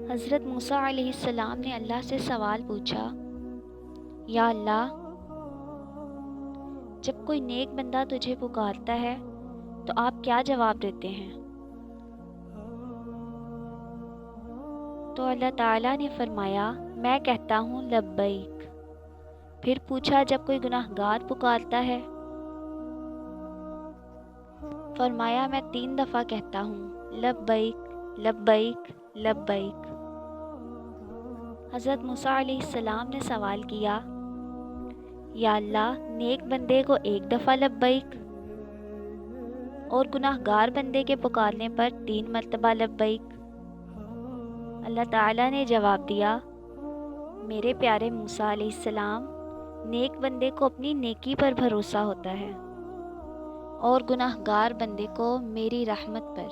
हज़रत मूसा अलैहिस्सलाम ने अल्लाह से सवाल पूछा, या अल्लाह, जब कोई नेक बंदा तुझे पुकारता है तो आप क्या जवाब देते हैं? तो अल्लाह ताला ने फरमाया, मैं कहता हूँ लब्बैक। फिर पूछा, जब कोई गुनाहगार पुकारता है? फरमाया, मैं 3 दफ़ा कहता हूँ लब्बैक लब्बैक लब्बैक। हज़रत मूसा अलैहिस्सलाम ने सवाल किया, या अल्लाह, नेक बंदे को 1 दफ़ा लब्बैक और गुनाहगार बंदे के पुकारने पर 3 मरतबा लब्बैक। अल्लाह ताला ने जवाब दिया, मेरे प्यारे मूसा अलैहिस्सलाम, नेक बंदे को अपनी नेकी पर भरोसा होता है और गुनाहगार बंदे को मेरी रहमत पर।